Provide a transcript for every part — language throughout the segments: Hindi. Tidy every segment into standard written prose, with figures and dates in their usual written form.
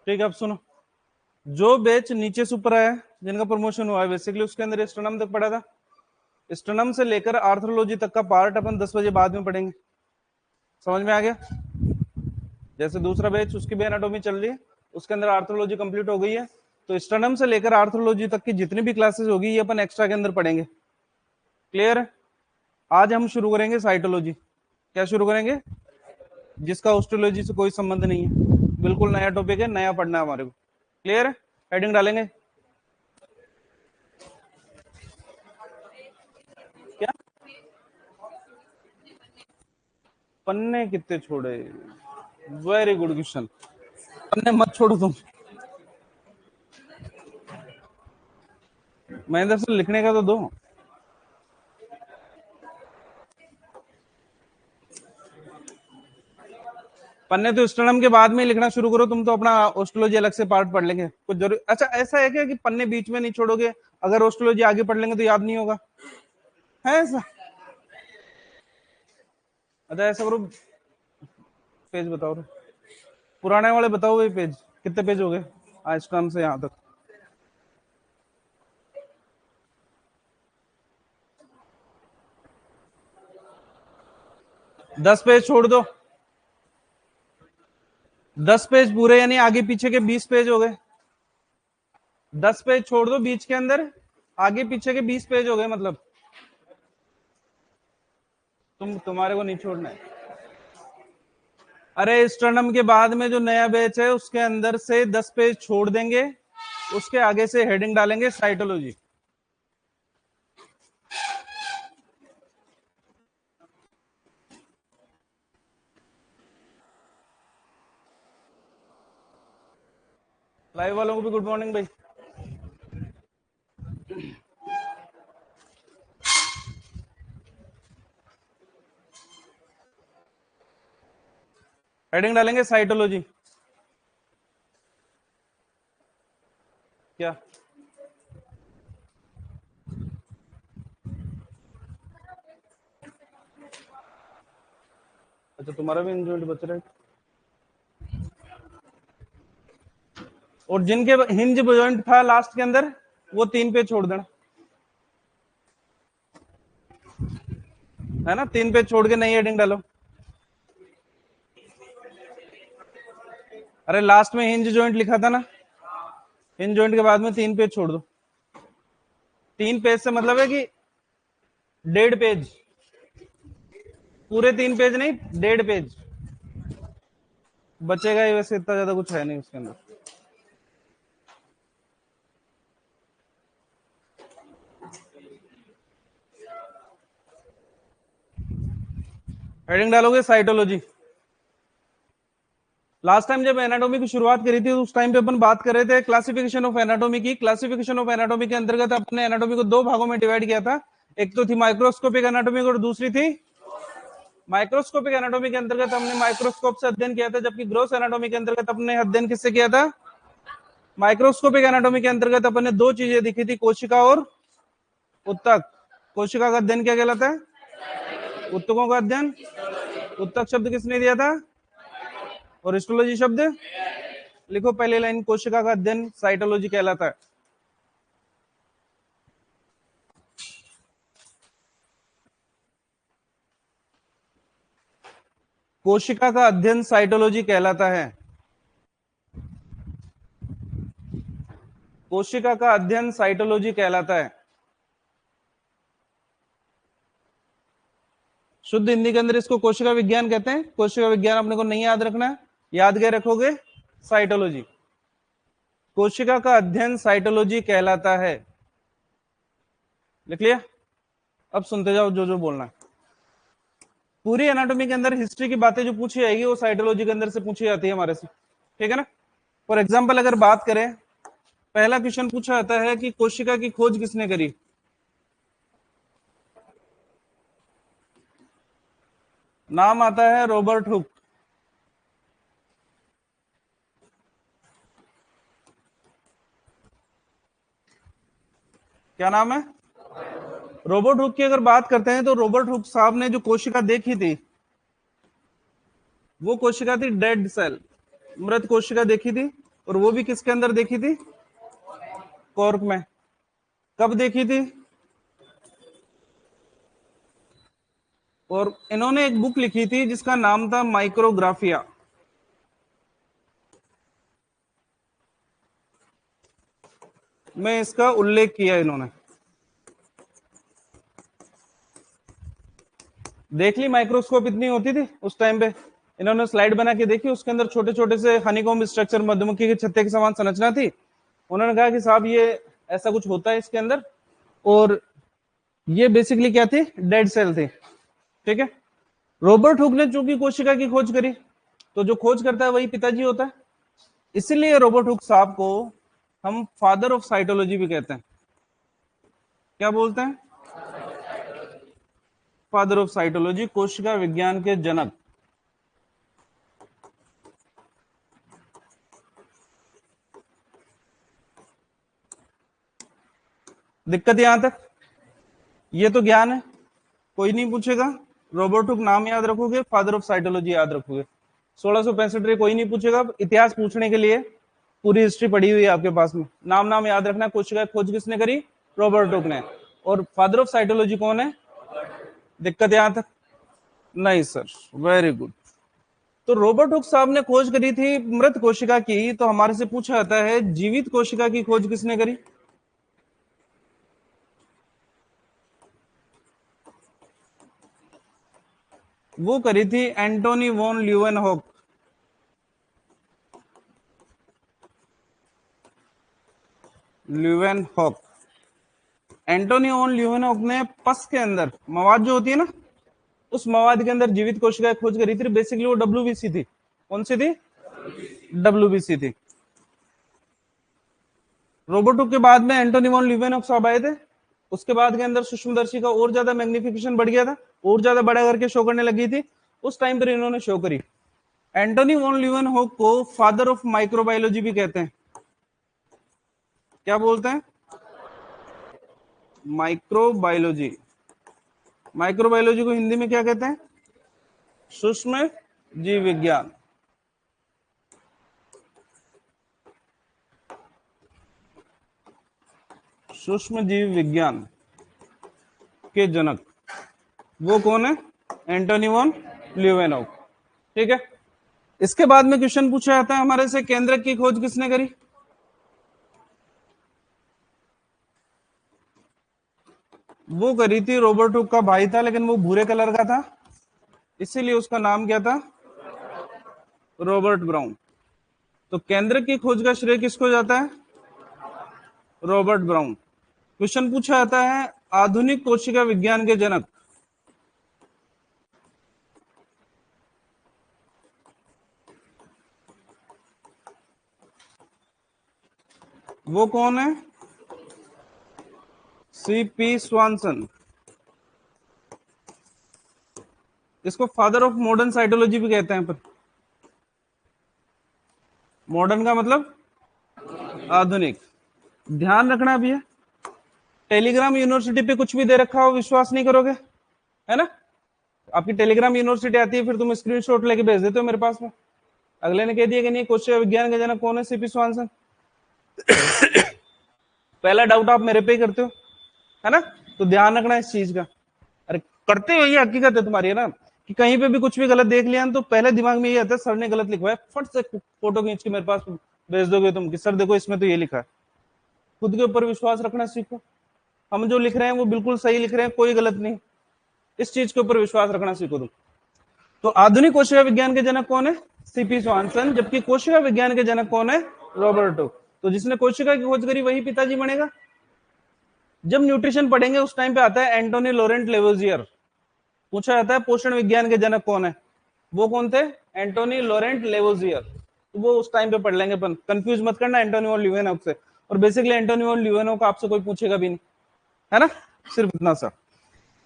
ठीक है, अब सुनो। जो बैच नीचे से ऊपर आया, जिनका प्रमोशन हुआ है बेसिकली, उसके अंदर स्टोनम तक पढ़ा था। स्टोनम से लेकर आर्थ्रोलॉजी तक का पार्ट अपन 10 बजे बाद में पढ़ेंगे। समझ में आ गया? जैसे दूसरा बैच उसकी भी एनाटॉमी चल रही है, उसके अंदर आर्थ्रोलॉजी कंप्लीट हो गई है, तो स्टोनम से लेकर आर्थ्रोलॉजी तक की जितनी भी क्लासेस होगी ये अपन एक्स्ट्रा के अंदर पढ़ेंगे। क्लियर है? आज हम शुरू करेंगे साइटोलॉजी। क्या शुरू करेंगे? जिसका ऑस्ट्रोलॉजी से कोई संबंध नहीं है, बिल्कुल नया टॉपिक है, नया पढ़ना है हमारे को। क्लियर है? हेडिंग डालेंगे क्या? पन्ने कितने छोड़े? Very good question. पन्ने मत छोड़ो तुम, महेंद्र से लिखने का तो दो। पन्ने तो स्टोनम के बाद में ही लिखना शुरू करो, तुम तो अपना ऑस्ट्रोलॉजी अलग से पार्ट पढ़ लेंगे कुछ जरूरी। अच्छा ऐसा है क्या कि पन्ने बीच में नहीं छोड़ोगे, अगर ऑस्ट्रोलॉजी आगे पढ़ लेंगे तो याद नहीं होगा? है ऐसा? अच्छा ऐसा करो, पेज बताओ रे। पुराने वाले बताओ, ये पेज कितने पेज हो गए आज टर्म से यहाँ तक? 10 पेज छोड़ दो। 10 पेज पूरे यानी आगे पीछे के 20 पेज हो गए। 10 पेज छोड़ दो बीच के अंदर, आगे पीछे के 20 पेज हो गए मतलब। तुम्हारे को नहीं छोड़ना है। अरे स्टर्नम के बाद में जो नया बैच है उसके अंदर से 10 पेज छोड़ देंगे, उसके आगे से हेडिंग डालेंगे साइटोलॉजी। लाइव वालों को भी गुड मॉर्निंग भाई। हेडिंग डालेंगे साइटोलॉजी। क्या? अच्छा तुम्हारा भी इंजॉइंट बच रहा है। और जिनके हिंज जॉइंट था लास्ट के अंदर, वो 3 पेज छोड़ देना, है ना? 3 पेज छोड़ के नई हेडिंग डालो। अरे लास्ट में हिंज जॉइंट लिखा था ना, हिंज जॉइंट के बाद में 3 पेज छोड़ दो। 3 पेज से मतलब है कि 1.5 पेज, पूरे 3 पेज नहीं, 1.5 पेज बचेगा ही। वैसे इतना ज्यादा कुछ है नहीं उसके अंदर। हेडिंग डालोगे साइटोलॉजी। लास्ट टाइम जब एनाटॉमी की शुरुआत करी थी, उस टाइम पे अपन बात कर रहे थे क्लासिफिकेशन ऑफ एनाटॉमी की। क्लासिफिकेशन ऑफ एनाटॉमी के अंतर्गत अपने एनाटॉमी को 2 भागों में डिवाइड किया था। एक तो थी माइक्रोस्कोपिक एनाटॉमी और दूसरी थी माइक्रोस्कोपिक एनाटॉमी के अंतर्गत हमने माइक्रोस्कोप से अध्ययन किया था, जबकि ग्रोस एनाटॉमी के अंतर्गत अपने अध्ययन किससे किया था? माइक्रोस्कोपिक एनाटॉमी के अंतर्गत अपन ने 2 चीजें दिखी थी, कोशिका और उत्तक। कोशिका का अध्ययन क्या कहलाता है? उत्तकों का अध्ययन। उत्तक शब्द किसने दिया था? और हिस्टोलॉजी शब्द लिखो पहले लाइन, कोशिका का अध्ययन साइटोलॉजी कहलाता है। कोशिका का अध्ययन साइटोलॉजी कहलाता है। कोशिका का अध्ययन साइटोलॉजी कहलाता है। शुद्ध हिंदी के अंदर इसको कोशिका विज्ञान कहते हैं। कोशिका विज्ञान अपने को नहीं याद रखना है, याद क्या रखोगे? साइटोलॉजी। कोशिका का अध्ययन साइटोलॉजी कहलाता है। लिख लिया? अब सुनते जाओ जो जो बोलना है। पूरी एनाटॉमी के अंदर हिस्ट्री की बातें जो पूछी जाएगी वो साइटोलॉजी के अंदर से पूछी जाती है हमारे से, ठीक है ना? फॉर एग्जाम्पल अगर बात करें, पहला क्वेश्चन पूछा जाता है कि कोशिका की खोज किसने करी? नाम आता है रॉबर्ट हुक। क्या नाम है? रॉबर्ट हुक की अगर बात करते हैं तो रॉबर्ट हुक साहब ने जो कोशिका देखी थी, वो कोशिका थी डेड सेल, मृत कोशिका देखी थी। और वो भी किसके अंदर देखी थी? कॉर्क में। कब देखी थी? और इन्होंने एक बुक लिखी थी जिसका नाम था माइक्रोग्राफिया। में इसका उल्लेख किया इन्होंने। देख ली माइक्रोस्कोप इतनी होती थी उस टाइम पे। इन्होंने स्लाइड बना के देखी, उसके अंदर छोटे छोटे से हनीकॉम्ब स्ट्रक्चर, मधुमक्खी के छत्ते के समान संरचना थी। उन्होंने कहा कि साहब ये ऐसा कुछ होता है इसके अंदर, और ये बेसिकली क्या थी? डेड सेल थी। ठीक है। रॉबर्ट हुक ने चूंकि कोशिका की खोज करी, तो जो खोज करता है वही पिताजी होता है। इसीलिए रॉबर्ट हुक साहब को हम फादर ऑफ साइटोलॉजी भी कहते हैं। क्या बोलते हैं? फादर ऑफ साइटोलॉजी, कोशिका विज्ञान के जनक। दिक्कत यहां तक? ये तो ज्ञान है, कोई नहीं पूछेगा। रॉबर्ट हुक नाम याद रखोगे, फादर ऑफ साइटोलॉजी याद रखोगे। 1665 कोई नहीं पूछेगा। इतिहास पूछने के लिए पूरी हिस्ट्री पड़ी हुई है आपके पास में। नाम नाम याद रखना। कोशिका खोज किसने करी? रॉबर्ट हुक ने। और फादर ऑफ साइटोलॉजी कौन है? दिक्कत यहां तक? नहीं सर, वेरी गुड। तो रॉबर्ट हुक साहब ने खोज करी थी मृत कोशिका की, तो हमारे से पूछा जाता है जीवित कोशिका की खोज किसने करी? वो करी थी Antony von Leeuwenhoek. Leeuwenhoek. Antony von Leeuwenhoek ने पस के अंदर मवाद जो होती है ना, उस मवाद के अंदर जीवित कोशिका खोज करी थी। बेसिकली वो डब्ल्यूबीसी थी। कौन सी थी? डब्ल्यूबीसी थी। रॉबर्ट हुक के बाद में एंटोनी वॉन ल्यूवेनहॉक साहब आए थे। उसके बाद के अंदर सूक्ष्मदर्शी का और ज्यादा मैग्निफिकेशन बढ़ गया था, और ज्यादा बड़ा करके शो करने लगी थी। उस टाइम पर इन्होंने शो करी। एंटोनी वॉन ल्यूवेनहॉक को फादर ऑफ माइक्रोबायोलॉजी भी कहते हैं। क्या बोलते हैं? माइक्रोबायोलॉजी। माइक्रोबायोलॉजी को हिंदी में क्या कहते हैं? सूक्ष्म जीव विज्ञान। सूक्ष्म जीव विज्ञान के जनक वो कौन है? Antony von Leeuwenhoek. ठीक है। इसके बाद में क्वेश्चन पूछा जाता है हमारे से, केंद्रक की खोज किसने करी? वो करी थी, रॉबर्ट हुक का भाई था, लेकिन वो भूरे कलर का था, इसीलिए उसका नाम क्या था? Robert brown. तो केंद्रक की खोज का श्रेय किसको जाता है? Robert brown. क्वेश्चन पूछा जाता है आधुनिक कोशिका विज्ञान के जनक। वो कौन है? सीपी स्वानसन। इसको फादर ऑफ मॉडर्न साइटोलॉजी भी कहते हैं। पर मॉडर्न का मतलब आधुनिक। ध्यान रखना भी है, टेलीग्राम यूनिवर्सिटी पे कुछ भी दे रखा हो विश्वास नहीं करोगे, है ना? आपकी टेलीग्राम यूनिवर्सिटी आती है, फिर तुम स्क्रीनशॉट लेके भेज देते हो मेरे पास में। अगले ने कह दिया कि नहीं, कोशिका विज्ञान का जनक कौन है? सीपी स्वानसन। पहला डाउट आप मेरे पे ही करते हो, है ना? तो ध्यान रखना इस चीज का। अरे करते हो, ये हकीकत है तुम्हारी, है ना? कि कहीं पे भी कुछ भी गलत देख लिया तो पहले दिमाग में ये आता है सर ने गलत लिखवाया, फट से फोटो खींच के मेरे पास भेज दोगे तुम कि सर देखो इसमें तो ये लिखा है। खुद के ऊपर विश्वास रखना सीखो। हम जो लिख रहे हैं वो बिल्कुल सही लिख रहे हैं, कोई गलत नहीं। इस चीज के ऊपर विश्वास रखना सीखो तुम। तो आधुनिक कोशिका विज्ञान के जनक कौन है? सीपी स्वानसन। जबकि कोशिका विज्ञान के जनक कौन है? Robert Hooke. तो जिसने कोशिका की खोज करी वही पिताजी बनेगा। जब न्यूट्रिशन पढ़ेंगे उस टाइम पे आता है एंटोनी लॉरेंट लेवोजियर। पूछा जाता है पोषण विज्ञान के जनक कौन है? वो कौन थे? Antoine Laurent Lavoisier. तो वो उस टाइम पे पढ़ लेंगे अपन, कंफ्यूज मत करना एंटोनी वॉन ल्यूवेनहॉक से। और बेसिकली एंटोनी वॉन ल्यूवेनहॉक आपसे कोई पूछेगा भी नहीं, है ना? सिर्फ इतना सा।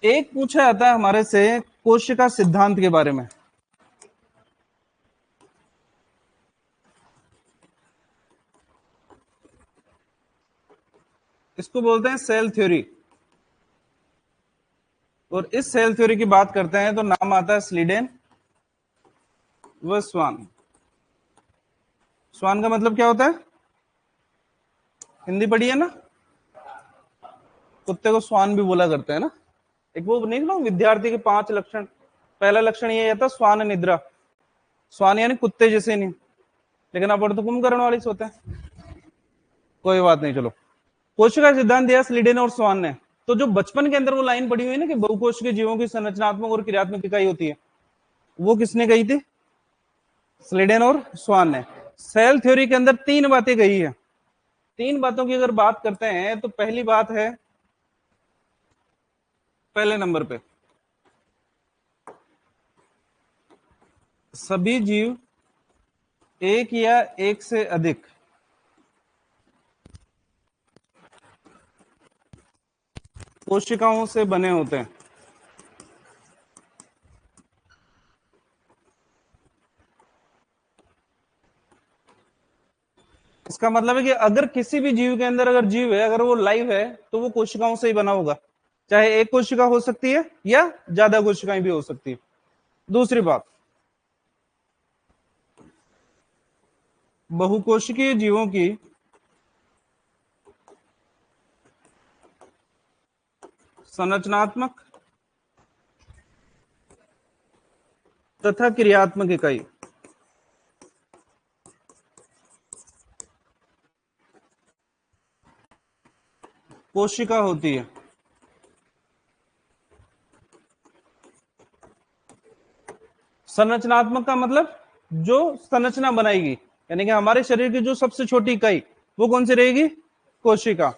एक पूछा जाता है हमारे से कोशिका सिद्धांत के बारे में। इसको बोलते हैं सेल थ्योरी। और इस सेल थ्योरी की बात करते हैं तो नाम आता है स्लीडेन व स्वान। स्वान का मतलब क्या होता है? हिंदी पढ़ी है ना? कुत्ते को स्वान भी बोला करते हैं ना। एक वो नहीं ना, विद्यार्थी के 5 लक्षण, पहला लक्षण ये था स्वान निद्रा। स्वान यानी कुत्ते जैसे नहीं, लेकिन आप तो कुंभकर्ण वाले सोते हैं। कोई बात नहीं, चलो। कोशिका सिद्धांत दिया स्लीडेन और स्वान ने। तो जो बचपन के अंदर वो लाइन पड़ी हुई है ना कि बहुकोश के जीवों की संरचनात्मक और क्रियात्मक इकाई होती है, वो किसने कही थी? स्लीडेन और स्वान ने। सेल थ्योरी के अंदर 3 बातें कही है। 3 बातों की अगर बात करते हैं तो पहली बात है, पहले नंबर पे, सभी जीव एक या एक से अधिक कोशिकाओं से बने होते हैं। इसका मतलब है कि अगर किसी भी जीव के अंदर अगर जीव है, अगर वो लाइव है, तो वो कोशिकाओं से ही बना होगा। चाहे एक कोशिका हो सकती है या ज्यादा कोशिकाएं भी हो सकती है। दूसरी बात, बहुकोशिकीय जीवों की संरचनात्मक तथा क्रियात्मक इकाई कोशिका होती है। संरचनात्मक का मतलब जो संरचना बनाएगी, यानी कि हमारे शरीर की जो सबसे छोटी इकाई, वो कौन सी रहेगी? कोशिका।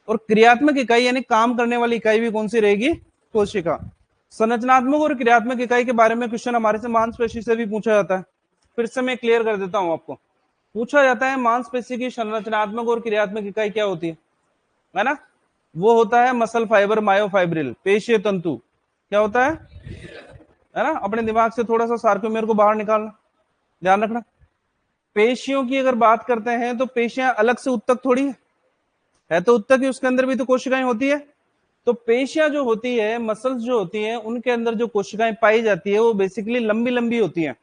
और क्रियात्मक इकाई यानी काम करने वाली इकाई भी कौन सी रहेगी? कोशिका। संरचनात्मक और क्रियात्मक इकाई के बारे में क्वेश्चन हमारे से मांसपेशी से भी पूछा जाता है। फिर से मैं क्लियर कर देता हूं आपको। पूछा जाता है मांसपेशी की संरचनात्मक और क्रियात्मक इकाई क्या होती है ना? वो होता है मसल फाइबर मायोफाइब्रिल, पेशीय तंतु। क्या होता है ना? अपने दिमाग से थोड़ा सा सार्कोमेर को बाहर निकालना, ध्यान रखना। पेशियों की अगर बात करते हैं तो पेशियां अलग से उत्तक थोड़ी है तो उत्तक ही, उसके अंदर भी तो कोशिकाएं होती है। तो पेशियां जो होती है, मसल्स जो होती है, उनके अंदर जो कोशिकाएं पाई जाती है वो बेसिकली लंबी लंबी होती हैं।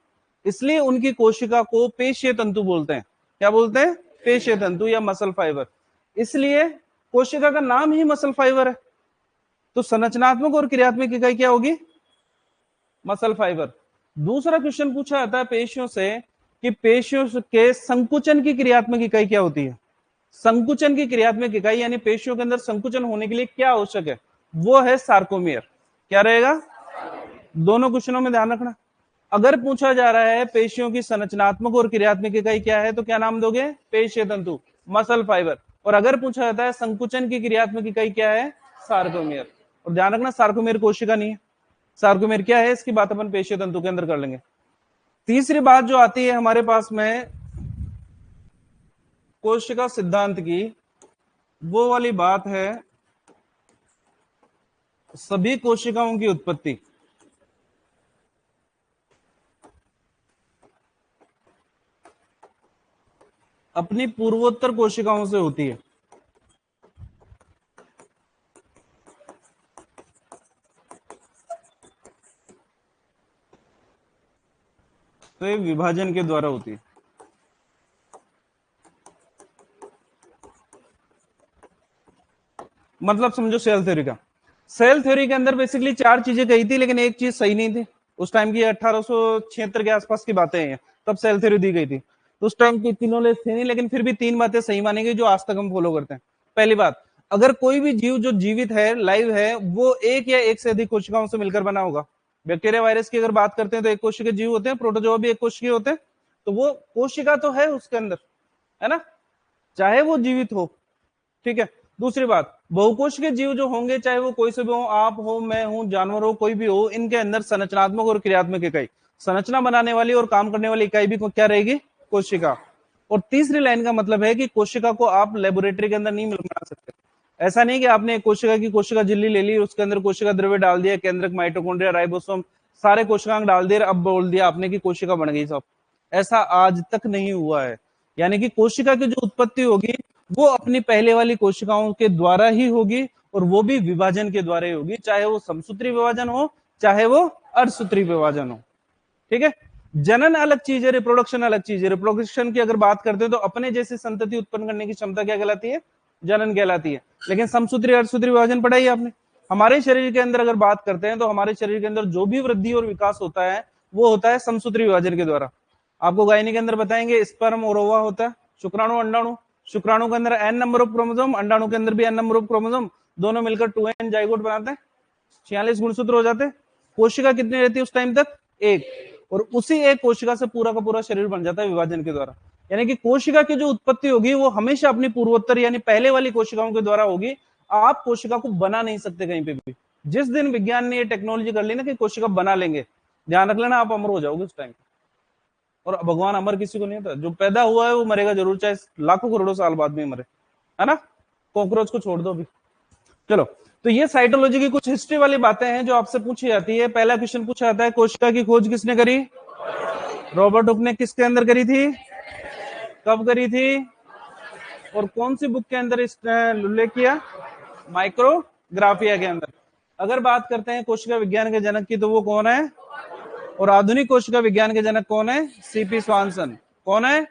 इसलिए उनकी कोशिका को पेशीय तंतु बोलते हैं। क्या बोलते हैं? पेशीय तंतु या मसल फाइबर। इसलिए कोशिका का नाम ही मसल फाइबर है। तो संरचनात्मक और क्रियात्मक इकाई क्या होगी? Muscle fibre. दूसरा क्वेश्चन पूछा जाता है पेशियों से कि पेशियों के संकुचन की क्रियात्मक इकाई क्या होती है? संकुचन की क्रियात्मक इकाई यानी पेशियों के अंदर संकुचन होने के लिए क्या आवश्यक है? वो है सार्कोमियर। क्या रहेगा? दोनों क्वेश्चनों में ध्यान रखना। अगर पूछा जा रहा है पेशियों की संरचनात्मक और क्रियात्मक इकाई क्या है, तो क्या नाम दोगे? पेशीय तंतु, मसल फाइबर। और अगर पूछा जाता है संकुचन की क्रियात्मक इकाई क्या है? सार्कोमियर। और ध्यान रखना, सार्कोमियर कोशिका नहीं है। सार्कोमेर क्या है, इसकी बात अपन पेशीय तंतु के अंदर कर लेंगे। तीसरी बात जो आती है हमारे पास में कोशिका सिद्धांत की, वो वाली बात है सभी कोशिकाओं की उत्पत्ति अपनी पूर्वोत्तर कोशिकाओं से होती है। तो ये विभाजन के द्वारा होती है। मतलब समझो सेल थ्योरी का। सेल थ्योरी के अंदर बेसिकली 4 चीजें कही थी, लेकिन एक चीज सही नहीं थी। उस टाइम की 1876 के आसपास की बातें हैं, तब सेल थ्योरी दी गई थी। तो उस टाइम की तीनों ले थी नहीं, लेकिन फिर भी 3 बातें सही मानी गई जो आज तक हम फॉलो करते हैं। पहली बात, अगर कोई भी जीव जो जीवित है, लाइव है, वो एक या एक से अधिक कोशिकाओं से मिलकर बना होगा। बैक्टीरिया वायरस की अगर बात करते हैं तो एक कोशिकीय जीव होते हैं, प्रोटोजोआ भी एक कोशिकीय होते हैं। तो वो कोशिका तो है उसके अंदर, है ना, चाहे वो जीवित हो। ठीक है। दूसरी बात, बहुकोश के जीव जो होंगे, चाहे वो कोई से भी हो, आप हो, मैं हूं, जानवर हो, कोई भी हो, इनके अंदर संरचनात्मक और क्रियात्मक इकाई, संरचना बनाने वाली और काम करने वाली इकाई भी क्या रहेगी? कोशिका। और तीसरी लाइन का मतलब है कि कोशिका को आप लेबोरेटरी के अंदर नहीं बना सकते। ऐसा नहीं कि आपने कोशिका की कोशिका झिल्ली ले ली, उसके अंदर कोशिका द्रव्य डाल दिया, केंद्रक, माइटोकॉन्ड्रिया, राइबोसोम, सारे कोशिकांग डाल दिए, अब बोल दिया आपने कि कोशिका बन गई सब। ऐसा आज तक नहीं हुआ है। यानी कि कोशिका की जो उत्पत्ति होगी वो अपनी पहले वाली कोशिकाओं के द्वारा ही होगी, और वो भी विभाजन के द्वारा ही होगी, चाहे वो समसूत्री विभाजन हो, चाहे वो अर्धसूत्री विभाजन हो। ठीक है। जनन अलग चीज है, रिप्रोडक्शन अलग चीज है। रिप्रोडक्शन की अगर बात करते हैं तो अपने जैसी संतति उत्पन्न करने की क्षमता क्या कहलाती है? जनन कहलाती है। लेकिन समसूत्री अर्धसूत्री विभाजन पढ़ा ही आपने। हमारे शरीर के अंदर अगर बात करते हैं तो हमारे शरीर के अंदर जो भी वृद्धि और विकास होता है वो होता है समसूत्री विभाजन के द्वारा। आपको गायनी के अंदर बताएंगे स्पर्म और ओवा होता है, शुक्राणु अंडाणु। शुक्राणु के अंदर एन नंबर ऑफ क्रोमोसोम, अंडाणु के अंदर भी एन नंबर ऑफ क्रोमोसोम, दोनों मिलकर 2n जाइगोट बनाते हैं, 46 गुणसूत्र हो जाते हैं। कोशिका कितनी रहती है उस टाइम तक? एक। और उसी एक कोशिका से पूरा का पूरा शरीर बन जाता है विभाजन के द्वारा। यानी कि कोशिका की जो उत्पत्ति होगी वो हमेशा अपनी पूर्वोत्तर यानी पहले वाली कोशिकाओं के द्वारा होगी। आप कोशिका को बना नहीं सकते कहीं पे भी। जिस दिन विज्ञान ने ये टेक्नोलॉजी कर ली ना कि कोशिका बना लेंगे, ध्यान रख लेना, आप अमर हो जाओगे उस टाइम। और भगवान अमर किसी को नहीं होता, जो पैदा हुआ है वो मरेगा जरूर, चाहे लाखों करोड़ों साल बाद में मरे, है ना। कॉकरोच को छोड़ दो अभी। चलो, तो ये साइटोलॉजी की कुछ हिस्ट्री वाली बातें हैं जो आपसे पूछी जाती है। पहला क्वेश्चन पूछा जाता है, कोशिका की खोज किसने करी? रॉबर्ट हुक ने। किसके अंदर करी थी? कब करी थी? और कौन सी बुक के अंदर इसने उल्लेख किया? माइक्रोग्राफिया के अंदर। अगर बात करते हैं कोशिका विज्ञान के जनक की तो वो कौन है? और आधुनिक कोशिका विज्ञान के जनक कौन है? सीपी स्वानसन। कौन है?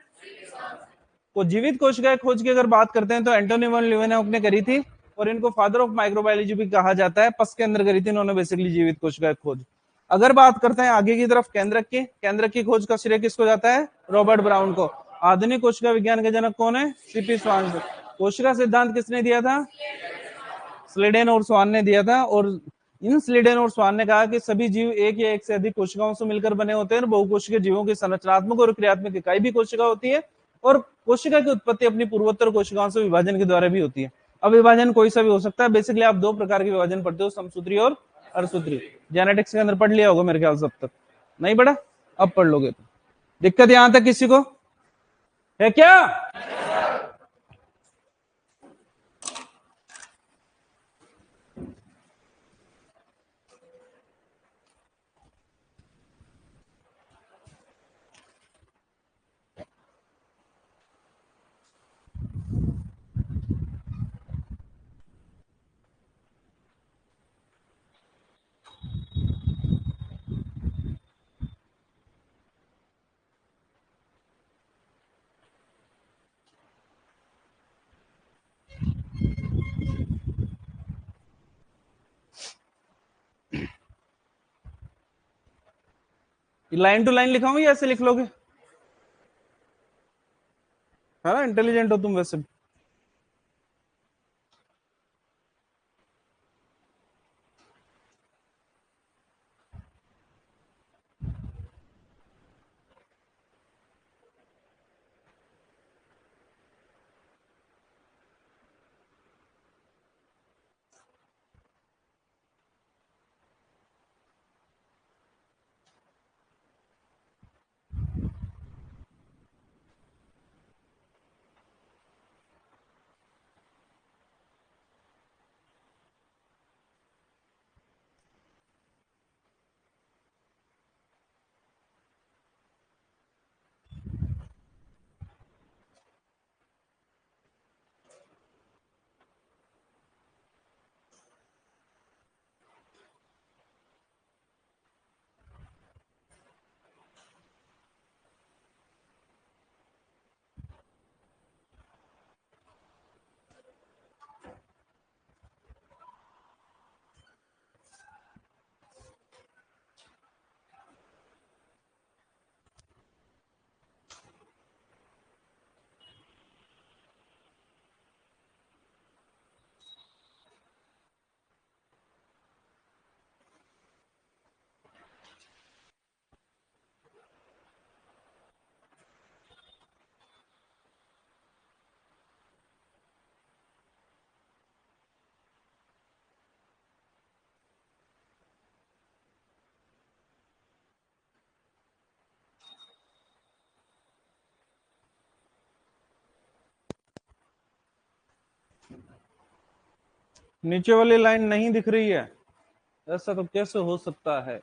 को जीवित कोशिका खोज की अगर बात करते हैं तो एंटोनी वन ल्यूवेनहॉक ने करी थी, और इनको फादर ऑफ माइक्रोबायोलॉजी भी कहा जाता है। पस के अंदर करी थी इन्होंने बेसिकली जीवित कोशिका खोज। अगर बात करते हैं आगे की तरफ केंद्रक की खोज का श्रेय किसको जाता है? रॉबर्ट ब्राउन को। आधुनिक कोशिका विज्ञान के जनक कौन है? सीपी स्वान। कोशिका सिद्धांत किसने दिया था? स्लीडेन और स्वान ने दिया था। और इन स्लीडेन और स्वान ने कहा कि सभी जीव एक या एक से अधिक कोशिकाओं से मिलकर बने होते हैं। बहुकोशिकीय जीवों की संरचनात्मक और क्रियात्मक इकाई भी कोशिका होती है, और कोशिका की उत्पत्ति अपनी पूर्वोत्तर कोशिकाओं से विभाजन के द्वारा भी होती है। अब विभाजन कोई सा भी हो सकता है। बेसिकली आप दो प्रकार के विभाजन पढ़ते हो, समसूत्री और अर्धसूत्री। जेनेटिक्स के अंदर पढ़ लिया होगा मेरे ख्याल से, अब तक नहीं पढ़ा, अब पढ़ लोगे। तो दिक्कत यहां तक किसी को है क्या? लाइन टू लाइन लिखाऊं या ऐसे लिख लोगे? है ना, इंटेलिजेंट हो तुम वैसे। नीचे वाली लाइन नहीं दिख रही है? ऐसा तो कैसे हो सकता है?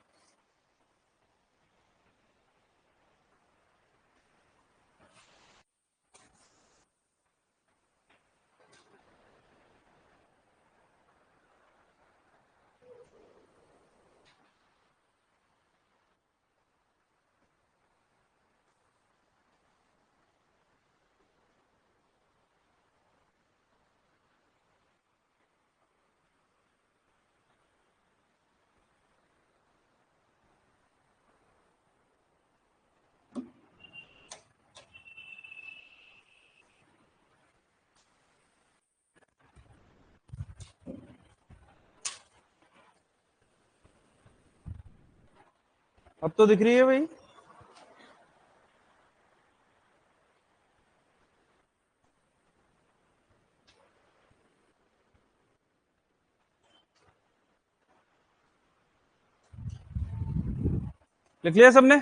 अब तो दिख रही है भाई। लिख लिया सबने?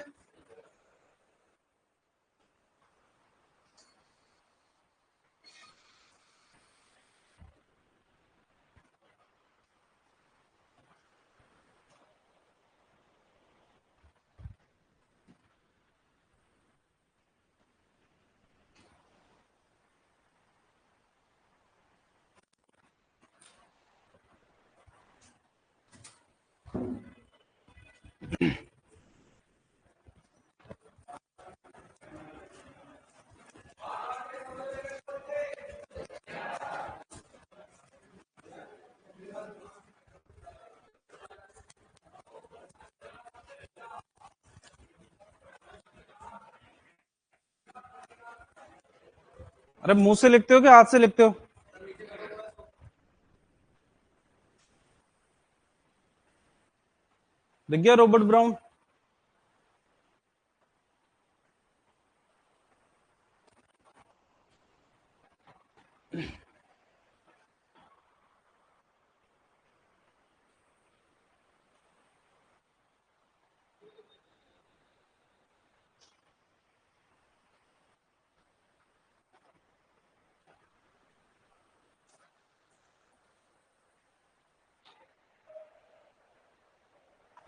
अरे मुंह से लिखते हो कि हाथ से लिखते हो? दिख गया रॉबर्ट ब्राउन?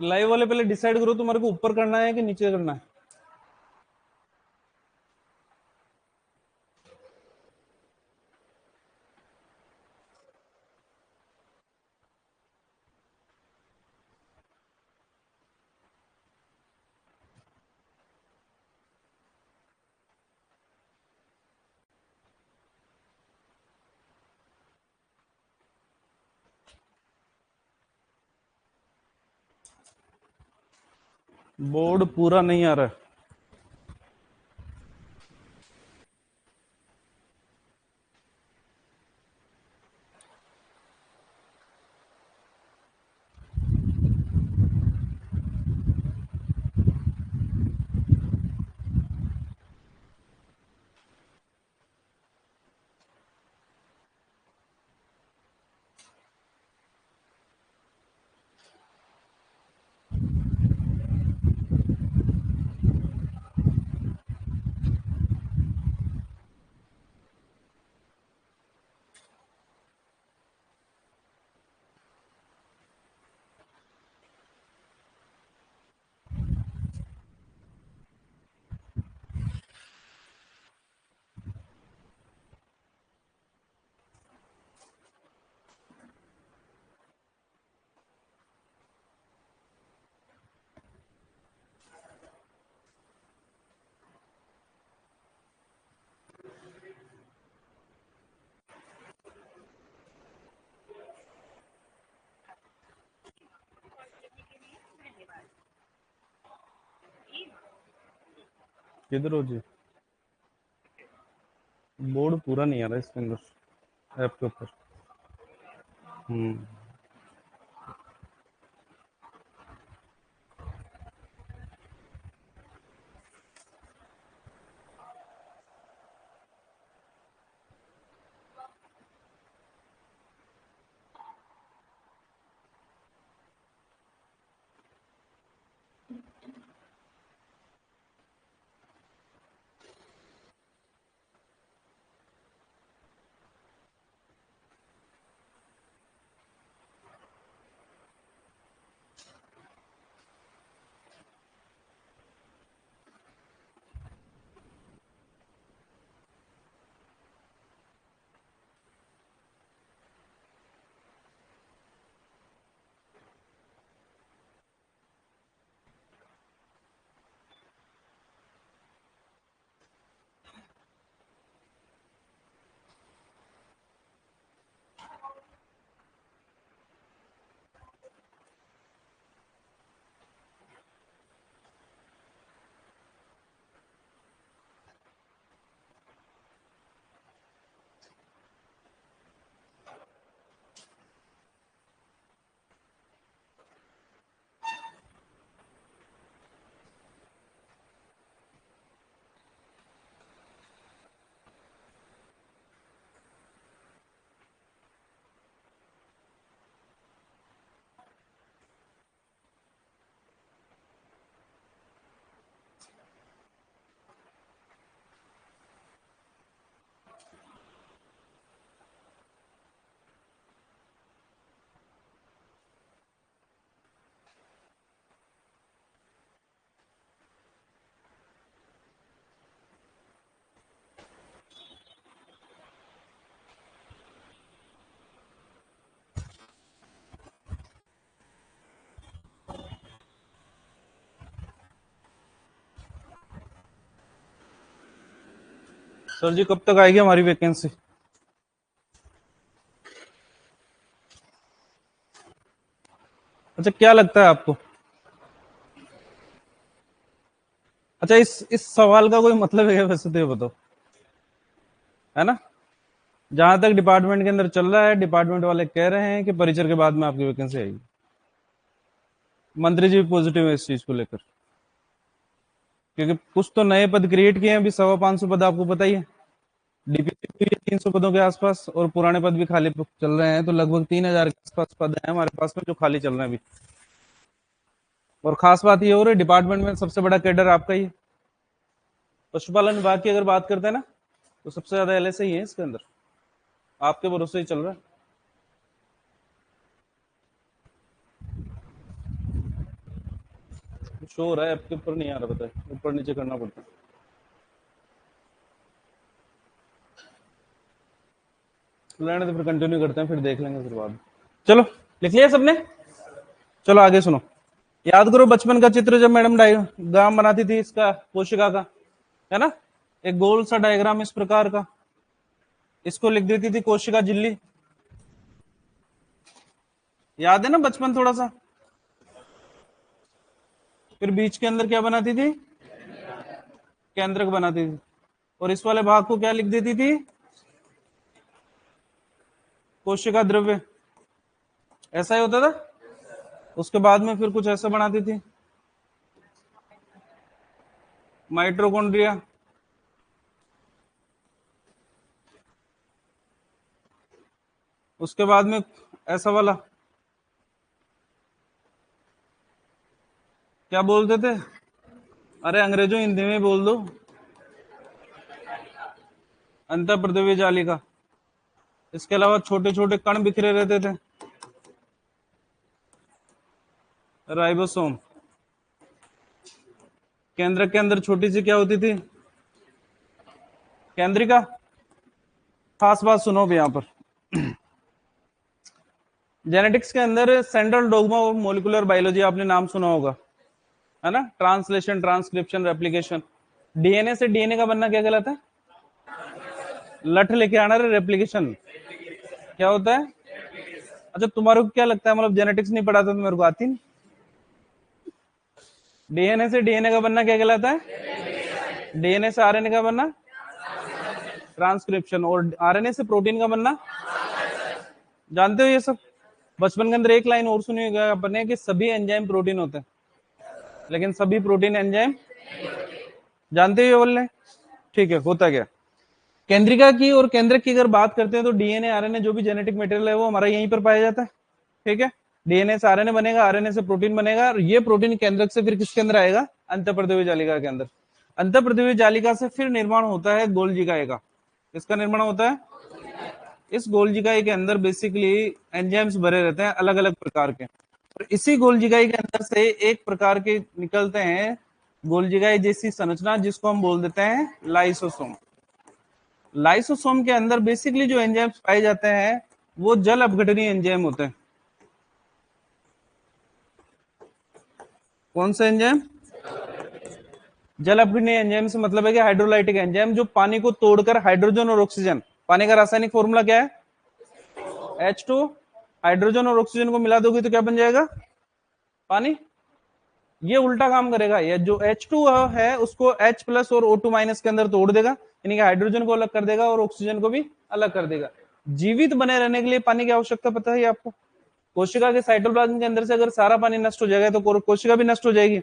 लाइव वाले पहले डिसाइड करो तुम्हारे को ऊपर करना है कि नीचे करना है। बोर्ड पूरा नहीं आ रहा है। किधर हो जी? बोर्ड पूरा नहीं आ रहा है इसके अंदर, ऐप के ऊपर। हम्म। सर जी कब तक आएगी हमारी वैकेंसी? अच्छा, क्या लगता है आपको? अच्छा, इस सवाल का कोई मतलब है क्या वैसे, तो ये बताओ, है ना? जहां तक डिपार्टमेंट के अंदर चल रहा है, डिपार्टमेंट वाले कह रहे हैं कि परिचय के बाद में आपकी वैकेंसी आएगी। मंत्री जी भी पॉजिटिव है इस चीज को लेकर, क्योंकि कुछ तो नए पद क्रिएट किए हैं अभी, 550 पद आपको पता ही है। डीपीसी भी है 300 पदों के आसपास, और पुराने पद भी खाली चल रहे हैं, तो लगभग 3000 के आसपास पद हैं हमारे पास में जो खाली चल रहे हैं अभी। और खास बात ये हो रही है, डिपार्टमेंट में सबसे बड़ा कैडर आपका ही है। पशुपालन विभाग की अगर बात करते हैं ना, तो सबसे ज्यादा एलएसए ही है इसके अंदर, आपके भरोसे ही चल रहा है। शो हो रहा है आपके ऊपर, नहीं आ रहा, बताए ऊपर नीचे करना पड़ता है। लेने तो फिर कंटिन्यू करते हैं, फिर देख लेंगे फिर बाद में। चलो, लिख लिया सबने? चलो आगे सुनो। याद करो बचपन का चित्र, जब मैडम डायग्राम बनाती थी इसका, कोशिका का, है ना, एक गोल सा डायग्राम इस प्रकार का, इसको लिख देती थी कोशिका झिल्ली। याद है ना बचपन थोड़ा सा? फिर बीच के अंदर क्या बनाती थी? केंद्रक बनाती थी। और इस वाले भाग को क्या लिख देती थी? कोशिका द्रव्य। ऐसा ही होता था। उसके बाद में फिर कुछ ऐसा बनाती थी, माइट्रोकॉन्ड्रिया। उसके बाद में ऐसा वाला, क्या बोलते थे? अरे अंग्रेजों हिंदी में बोल दो। अंतःप्रद्रव्य जालिका। इसके अलावा छोटे छोटे कण बिखरे रहते थे, राइबोसोम। केंद्रक के अंदर छोटी सी क्या होती थी? केंद्रिका। खास बात सुनो भी यहां पर, जेनेटिक्स के अंदर central dogma of molecular biology आपने नाम सुना होगा, है ना? Translation, transcription, replication. डीएनए से डीएनए का बनना क्या कहलाता है? लठ लेके आना रे, रेप्लिकेशन। क्या होता है? अच्छा, तुम्हारे को क्या लगता है, मतलब जेनेटिक्स नहीं पढ़ा था तो मेरे को आती नहीं? डीएनए से डीएनए का बनना क्या कहलाता है? डीएनए से आरएनए का बनना ट्रांसक्रिप्शन, और आरएनए से प्रोटीन का बनना। जानते हो ये सब? बचपन के अंदर एक लाइन और सुनी होगी आपने कि सभी एंजाइम प्रोटीन होते हैं, लेकिन सभी प्रोटीन एंजाइम। जानते हो ये बोलने? ठीक है, होता क्या? केंद्रिका की और केंद्रक की अगर बात करते हैं, तो डीएनए आरएनए जो भी जेनेटिक मटेरियल है वो हमारा यहीं पर पाया जाता है। ठीक है, डीएनए से आरएनए बनेगा, आरएनए से प्रोटीन बनेगा, और ये प्रोटीन केंद्रक से फिर किसके अंदर आएगा? अंतःप्रद्रव्य जालिका के अंदर। अंतःप्रद्रव्य जालिका से फिर निर्माण होता है गोल्जिकाए का। इसका निर्माण होता है। इस गोल्जिकाई के अंदर बेसिकली एंजाइम्स भरे रहते हैं अलग अलग प्रकार के, और इसी गोल्जिकाई के अंदर से एक प्रकार के निकलते हैं गोल्जिकाई जैसी संरचना, जिसको हम बोल देते हैं लाइसोसोम। लाइसोसोम के अंदर बेसिकली जो एंजाइम्स पाए जाते हैं वो जल अपघटनीय एंजाइम होते हैं। कौन सा एंजाइम? जल अपघटनीय एंजाइम से मतलब है कि हाइड्रोलाइटिक एंजाइम, जो पानी को तोड़कर हाइड्रोजन और ऑक्सीजन, पानी का रासायनिक फॉर्मूला क्या है? H2। हाइड्रोजन और ऑक्सीजन को मिला दोगे तो क्या बन जाएगा? पानी। ये उल्टा काम करेगा, ये जो H2 है उसको H प्लस और O2 माइनस के अंदर तोड़ देगा, यानी कि हाइड्रोजन को अलग कर देगा और ऑक्सीजन को भी अलग कर देगा। जीवित बने रहने के लिए पानी की आवश्यकता पता है आपको? कोशिका के साइटोप्लाज्म के अंदर से अगर सारा पानी नष्ट हो जाएगा तो कोशिका भी नष्ट हो जाएगी।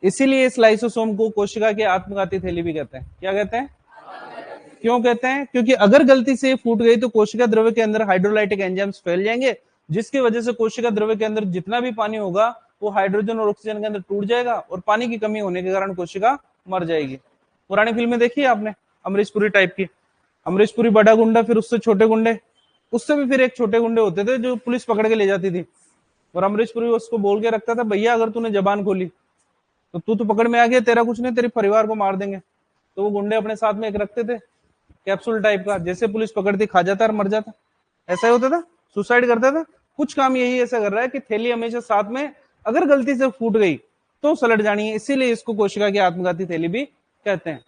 इसीलिए इस लाइसोसोम को कोशिका की आत्मघाती थैली भी कहते हैं। क्या कहते हैं? क्यों कहते हैं? क्योंकि अगर गलती से फूट गई तो कोशिका द्रव्य के अंदर हाइड्रोलाइटिक एंजाइम्स फैल जाएंगे, जिसकी वजह से कोशिका द्रव्य के अंदर जितना भी पानी होगा वो हाइड्रोजन और ऑक्सीजन के अंदर टूट जाएगा, और पानी की कमी होने के कारण कोशिका मर जाएगी। पुरानी फिल्में देखी है आपने, अमरीश पुरी टाइप की? अमरीश पुरी बड़ा गुंडा, फिर उससे छोटे गुंडे, उससे भी फिर एक छोटे गुंडे होते थे जो पुलिस पकड़ के ले जाती थी, और अमरीश पुरी उसको बोल के रखता था, भैया अगर तूने जबान खोली तो तू तो पकड़ में आ गया, तेरा कुछ नहीं, तेरे परिवार को मार देंगे। तो वो गुंडे अपने साथ में एक रखते थे कैप्सूल टाइप का, जैसे पुलिस पकड़ती खा जाता और मर जाता। ऐसा ही होता था, सुसाइड करता था। कुछ काम यही ऐसा कर रहा है कि थैली हमेशा साथ में, अगर गलती से फूट गई तो सलट जानी है, इसीलिए इसको कोशिका की आत्मघाती थैली भी कहते हैं।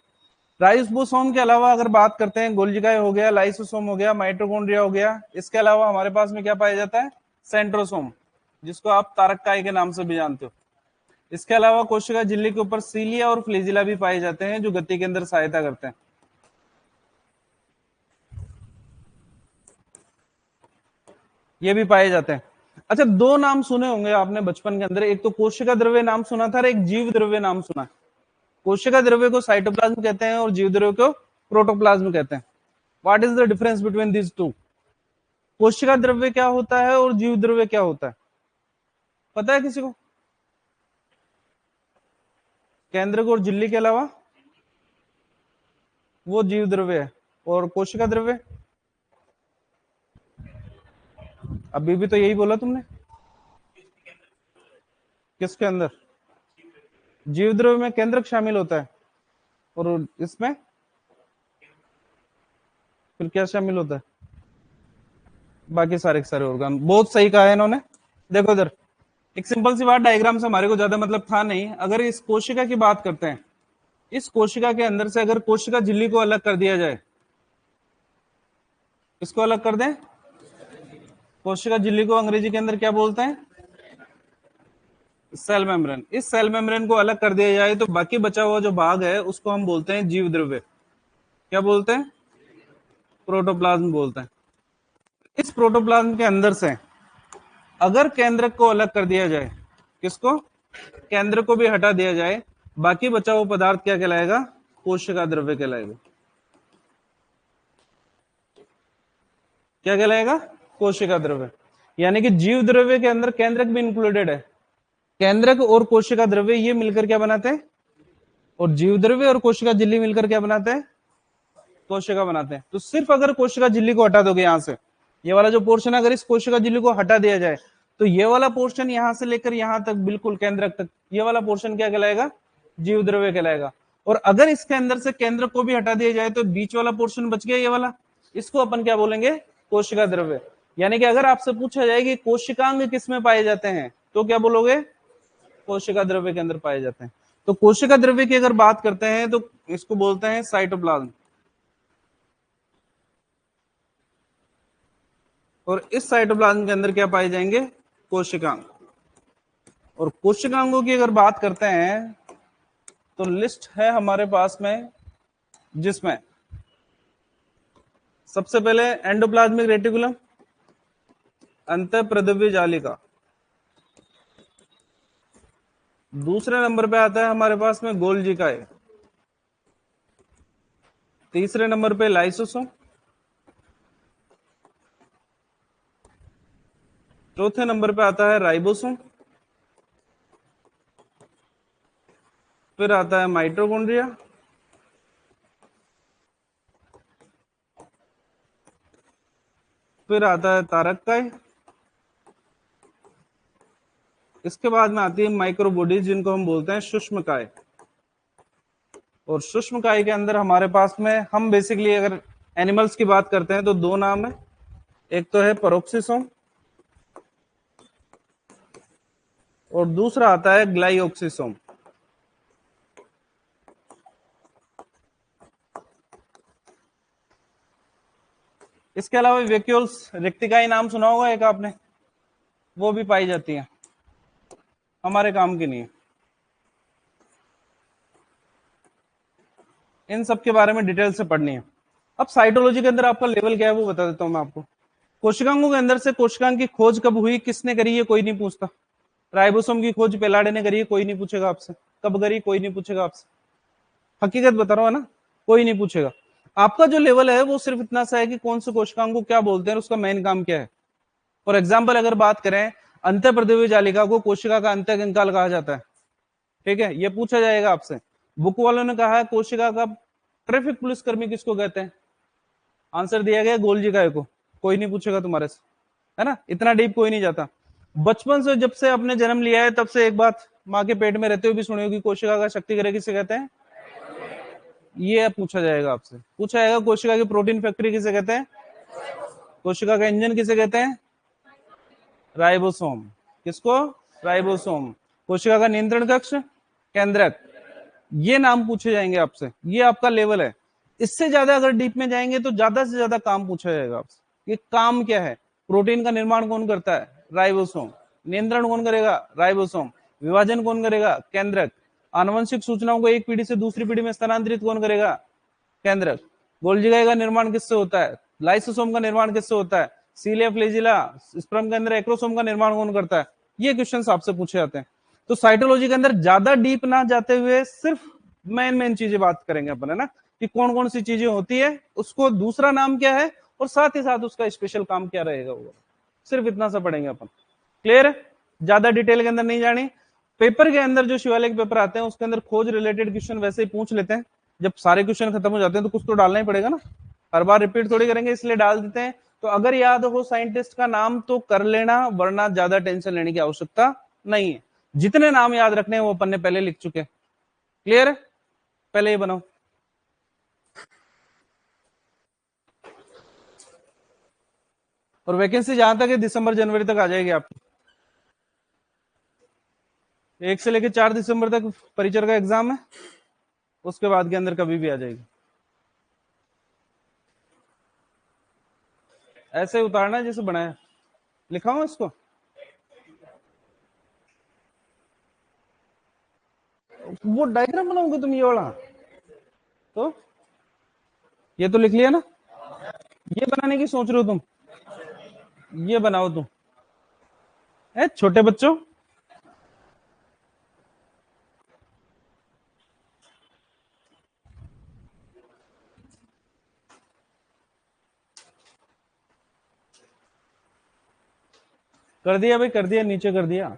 राइबोसोम के अलावा अगर बात करते हैं, गोल्जिकाई हो गया, लाइसोसोम हो गया, माइटोकॉन्ड्रिया हो गया, इसके अलावा हमारे पास में क्या पाया जाता है? सेंट्रोसोम, जिसको आप तारककाई के नाम से भी जानते हो। इसके अलावा कोशिका झिल्ली के ऊपर सीलिया और फ्लेजिला भी पाए जाते हैं, जो गति के अंदर सहायता करते हैं। ये भी पाए जाते हैं। अच्छा, दो नाम सुने होंगे आपने बचपन के अंदर, एक तो कोशिका द्रव्य नाम सुना था और एक जीव द्रव्य नाम सुना है। कोशिका द्रव्य को साइटोप्लाज्म कहते हैं और जीव द्रव्य को प्रोटोप्लाज्म कहते हैं। What is the difference between these two? कोशिका द्रव्य क्या होता है और जीव द्रव्य क्या होता है, पता है किसी को? केंद्रक और झिल्ली के अलावा वो जीव द्रव्य है, और कोशिका द्रव्य अभी भी तो यही बोला तुमने। किसके अंदर? जीव द्रव्य में केंद्रक शामिल होता है, और इसमें फिर क्या शामिल होता है? बाकी सारे के सारे ऑर्गन। बहुत सही कहा है इन्होंने। देखो इधर एक सिंपल सी बात, डायग्राम से हमारे को ज्यादा मतलब था नहीं। अगर इस कोशिका की बात करते हैं, इस कोशिका के अंदर से अगर कोशिका झिल्ली को अलग कर दिया जाए, इसको अलग कर दें, कोशिका झिल्ली को अंग्रेजी के अंदर क्या बोलते हैं? Cell membrane. इस सेल मेम्ब्रेन को अलग कर दिया जाए तो बाकी बचा हुआ जो भाग है उसको हम बोलते हैं जीव द्रव्य। क्या बोलते हैं? प्रोटोप्लाज्म बोलते हैं। इस प्रोटोप्लाज्म के अंदर से अगर केंद्रक को अलग कर दिया जाए, किसको? केंद्र को भी हटा दिया जाए, बाकी बचा हुआ पदार्थ क्या कहलाएगा? कोशिका द्रव्य कहलाएगा। क्या कहलाएगा? कोशिका द्रव्य। यानी कि जीव द्रव्य के अंदर केंद्रक भी इंक्लूडेड है। केंद्रक और कोशिका द्रव्य ये मिलकर क्या बनाते हैं? और जीव द्रव्य और कोशिका झिल्ली मिलकर क्या बनाते हैं? कोशिका बनाते हैं। तो सिर्फ अगर कोशिका झिल्ली को हटा दोगे यहां से, ये वाला जो पोर्शन है, अगर इस कोशिका झिल्ली को हटा दिया जाए तो ये वाला पोर्शन यहां से लेकर यहां तक बिल्कुल केंद्रक तक, ये वाला पोर्शन क्या कहलाएगा? जीव द्रव्य कहलाएगा। और अगर इसके अंदर से केंद्रक को भी हटा दिया जाए तो बीच वाला पोर्शन बच गया, ये वाला, इसको अपन क्या बोलेंगे? कोशिका द्रव्य। यानी कि अगर आपसे पूछा जाए कि कोशिकांग किस में पाए जाते हैं, तो क्या बोलोगे? कोशिका द्रव्य के अंदर पाए जाते हैं। तो कोशिका द्रव्य की अगर बात करते हैं तो इसको बोलते हैं साइटोप्लाज्म। और इस साइटोप्लाज्म के अंदर क्या पाए जाएंगे? कोशिकांग। और कोशिकांगों की अगर बात करते हैं तो लिस्ट है हमारे पास में, जिसमें सबसे पहले एंडोप्लाज्मिक रेटिकुलम, अंतःप्रद्रव्य जालिका। दूसरे नंबर पे आता है हमारे पास में गोल्जिकाए। तीसरे नंबर पे लाइसोसोम। चौथे नंबर पे आता है राइबोसोम। फिर आता है माइटोकॉन्ड्रिया। फिर आता है तारककाय। इसके बाद में आती है माइक्रोबॉडीज, जिनको हम बोलते हैं सूक्ष्मकाय। और सूक्ष्मकाय के अंदर हमारे पास में, हम बेसिकली अगर एनिमल्स की बात करते हैं तो दो नाम है, एक तो है परोक्सिसोम और दूसरा आता है ग्लाइओक्सिसोम। इसके अलावा वैक्यूल्स रेक्टिकाई नाम सुना होगा एक आपने, वो भी पाई जाती है, हमारे काम की नहीं है। इन सब के बारे में डिटेल से पढ़नी है। अब साइटोलॉजी के अंदर आपका लेवल क्या है वो बता देता हूं मैं आपको। कोशिकांगों के अंदर से कोशिकांग की खोज कब हुई, किसने करी है, कोई नहीं पूछता। राइबोसोम की खोज पेलाडे ने करी है, कोई नहीं पूछेगा आपसे। कब करी, कोई नहीं पूछेगा आपसे। हकीकत बता रहा हूं ना, कोई नहीं पूछेगा। आपका जो लेवल है वो सिर्फ इतना सा है कि कौन से कोशिकांग को क्या बोलते हैं, उसका मेन काम क्या है। फॉर एग्जाम्पल अगर बात करें, अंतःप्रद्रव्य जालिका को कोशिका का अंत्य कंकाल कहा जाता है। ठीक है, ये पूछा जाएगा आपसे। बुक वालों ने कहा है कोशिका का ट्रैफिक पुलिसकर्मी किसको कहते हैं, आंसर दिया गया गोल्जिकाय को। कोई नहीं पूछेगा तुम्हारे से, है ना, इतना डीप कोई नहीं जाता। बचपन से जब से आपने जन्म लिया है तब से एक बात माँ के पेट में रहते हुए भी सुनी होगी, कोशिका का शक्ति ग्रह किसे कहते हैं, ये पूछा जाएगा आपसे। पूछा जाएगा कोशिका की प्रोटीन फैक्ट्री किसे कहते हैं, कोशिका का इंजन किसे कहते हैं, राइबोसोम। किसको? राइबोसोम। कोशिका का नियंत्रण कक्ष, केंद्रक। ये नाम पूछे जाएंगे आपसे, ये आपका लेवल है। इससे ज्यादा अगर डीप में जाएंगे तो ज्यादा से ज्यादा काम पूछा जाएगा आपसे। ये काम क्या है? प्रोटीन का निर्माण कौन करता है? राइबोसोम। नियंत्रण कौन करेगा? राइबोसोम। विभाजन कौन करेगा? केंद्रक। आनुवंशिक सूचनाओं को एक पीढ़ी से दूसरी पीढ़ी में स्थानांतरित कौन करेगा? केंद्रक। गोल्गी का निर्माण किससे होता है? लाइसोसोम का निर्माण किससे होता है? सीलिया फ्लैजिला। स्पर्म के अंदर एक्रोसोम का निर्माण कौन करता है? ये क्वेश्चन आपसे पूछे जाते हैं। तो साइटोलॉजी के अंदर ज्यादा डीप ना जाते हुए सिर्फ मेन मेन चीजें बात करेंगे अपन, है ना, कि कौन कौन सी चीजें होती है, उसको दूसरा नाम क्या है, और साथ ही साथ उसका स्पेशल काम क्या रहेगा वो, सिर्फ इतना सा पढ़ेंगे अपन। क्लियर है? ज्यादा डिटेल के अंदर नहीं जानी। पेपर के अंदर जो शिवालिक पेपर आते हैं उसके अंदर खोज रिलेटेड क्वेश्चन वैसे ही पूछ लेते हैं। जब सारे क्वेश्चन खत्म हो जाते हैं तो कुछ तो डालना ही पड़ेगा ना, हर बार रिपीट थोड़ी करेंगे, इसलिए डाल देते हैं। तो अगर याद हो साइंटिस्ट का नाम तो कर लेना, वरना ज्यादा टेंशन लेने की आवश्यकता नहीं है। जितने नाम याद रखने हैं वो अपन ने पहले लिख चुके हैं। क्लियर है? पहले ये बनाओ। और वैकेंसी जहां तक है दिसंबर जनवरी तक आ जाएगी आपकी। 1 से लेकर 4 दिसंबर तक परिचय का एग्जाम है, उसके बाद के अंदर कभी भी आ जाएगी। ऐसे उतारना है जैसे बनाया, लिखा हूं इसको। वो डायग्राम बनाओगे तुम ये वाला? तो ये तो लिख लिया ना, ये बनाने की सोच रहे हो तुम? ये बनाओ तुम, है छोटे बच्चों। कर दिया भाई, कर दिया, नीचे कर दिया।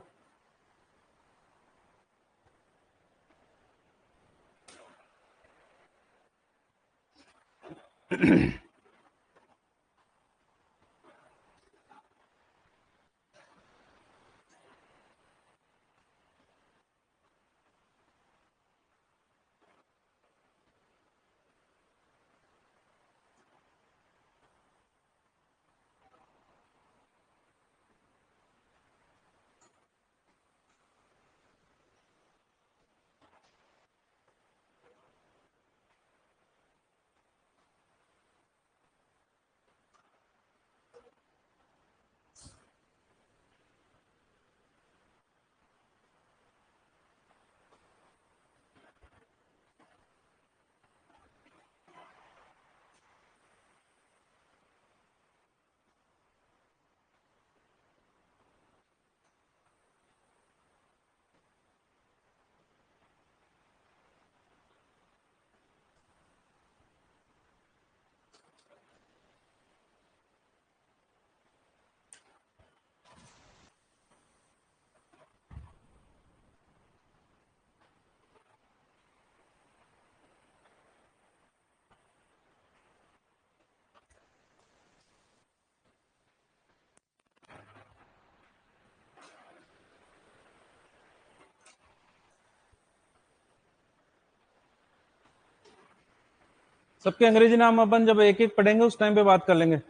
सबके अंग्रेजी नाम अपन जब एक एक पढ़ेंगे उस टाइम पे बात कर लेंगे।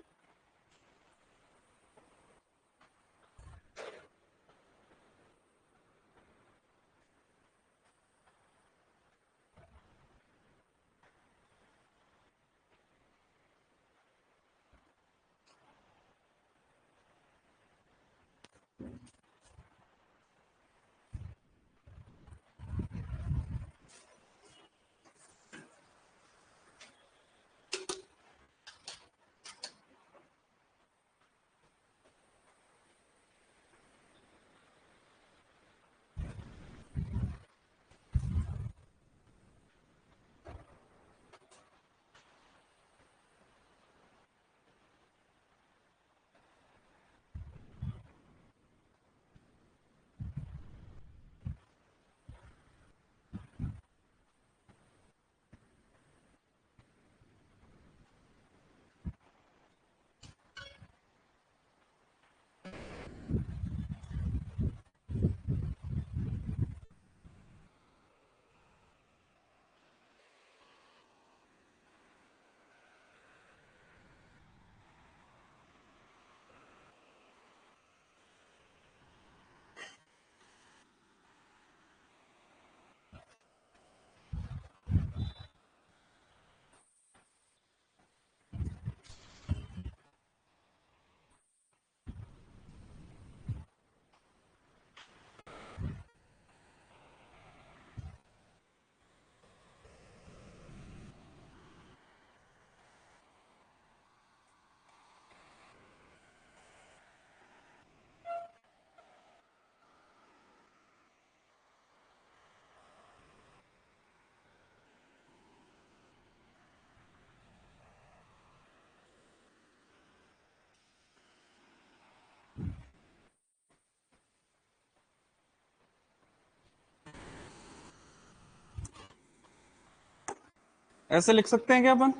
ऐसे लिख सकते हैं क्या अपन,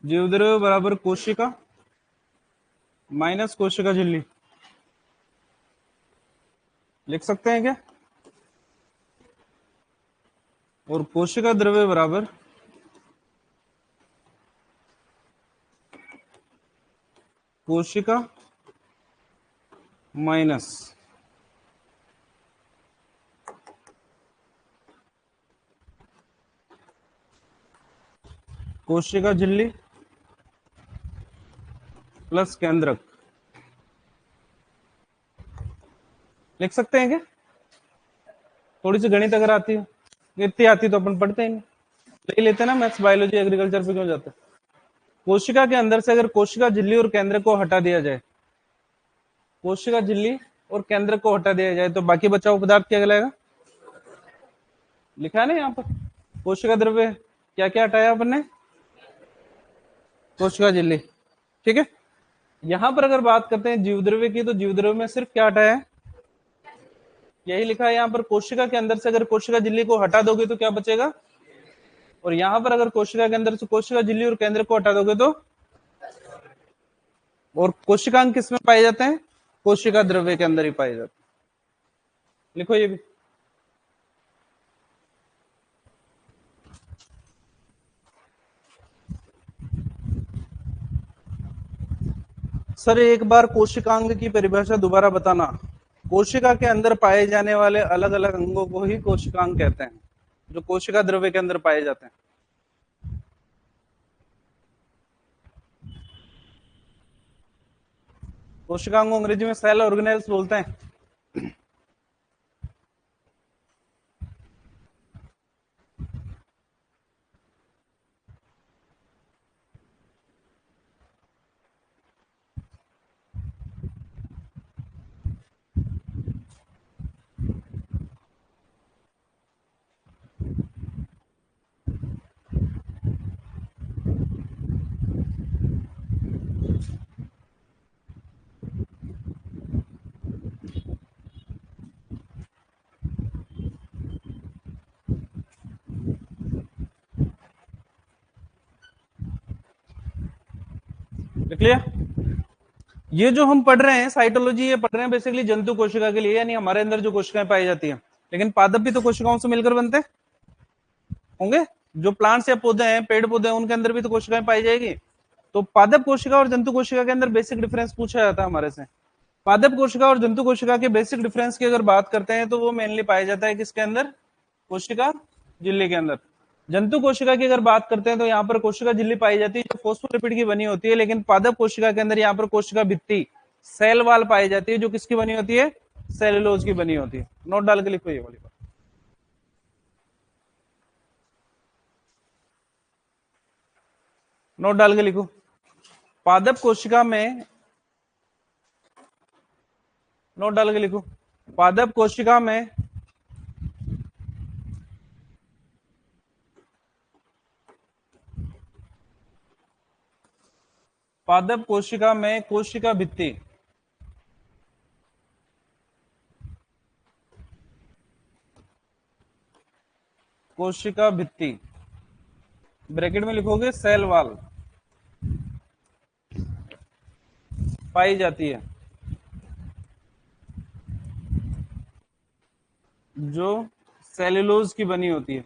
जीवद्रव्य बराबर कोशिका माइनस कोशिका झिल्ली, लिख सकते हैं क्या? और कोशिका द्रव्य बराबर कोशिका माइनस कोशिका झिल्ली प्लस केंद्रक, लिख सकते हैं क्या? थोड़ी सी गणित अगर आती है, इतनी आती तो अपन पढ़ते ही नहीं, ले लेते ना मैथ्स बायोलॉजी एग्रीकल्चर पे क्यों जाते। कोशिका के अंदर से अगर कोशिका झिल्ली और केंद्र को हटा दिया जाए, कोशिका झिल्ली और केंद्र को हटा दिया जाए तो बाकी बचा हुआ पदार्थ क्या कहलाएगा? लिखा है ना यहाँ पर, कोशिका द्रव्य क्या क्या हटाया अपन ने, कोशिका झिल्ली, ठीक है। यहां पर अगर बात करते हैं जीवद्रव्य की, तो जीवद्रव्य में सिर्फ क्या हटाया है, यही लिखा है यहाँ पर, कोशिका के अंदर से अगर कोशिका झिल्ली को हटा दोगे तो क्या बचेगा, और यहां पर अगर कोशिका के अंदर से कोशिका झिल्ली और केंद्र को हटा दोगे तो, और कोशिकांग किस में पाए जाते हैं, कोशिका द्रव्य के अंदर ही पाए जाते हैं, लिखो ये भी। सर एक बार कोशिकांग की परिभाषा दोबारा बताना। कोशिका के अंदर पाए जाने वाले अलग अलग अंगों को ही कोशिकांग कहते हैं, जो कोशिका द्रव्य के अंदर पाए जाते हैं। कोशिकांग को अंग्रेजी में सेल ऑर्गेनेल्स बोलते हैं। लिख लिया? ये जो हम पढ़ रहे हैं साइटोलॉजी, ये पढ़ रहे हैं बेसिकली जंतु कोशिका के लिए, यानी हमारे अंदर जो कोशिकाएं पाई जाती हैं। लेकिन पादप भी तो कोशिकाओं से मिलकर बनते होंगे, जो प्लांट्स या पौधे हैं, पेड़ पौधे हैं, उनके अंदर भी तो कोशिकाएं पाई जाएगी। तो पादप कोशिका और जंतु कोशिका के अंदर बेसिक डिफरेंस पूछा जाता है हमारे से। पादप कोशिका और जंतु कोशिका के बेसिक डिफरेंस की अगर बात करते हैं तो वो मेनली पाया जाता है किसके अंदर, कोशिका झिल्ली के अंदर। जंतु कोशिका की अगर बात करते हैं तो यहाँ पर कोशिका झिल्ली पाई जाती है जो फोस्फोलिपिड की बनी होती है, लेकिन पादप कोशिका के अंदर यहाँ पर कोशिका भित्ति सेल वाल पाई जाती है जो किसकी बनी होती है, सेलुलोज की बनी होती है। नोट डाल के लिखो ये वाली बात। नोट डाल के लिखो, पादप कोशिका में, नोट डाल के लिखो, पादप कोशिका में पादप कोशिका में कोशिका भित्ति कोशिका भित्ति ब्रैकेट में लिखोगे सेल वाल पाई जाती है, जो सेलुलोज की बनी होती है।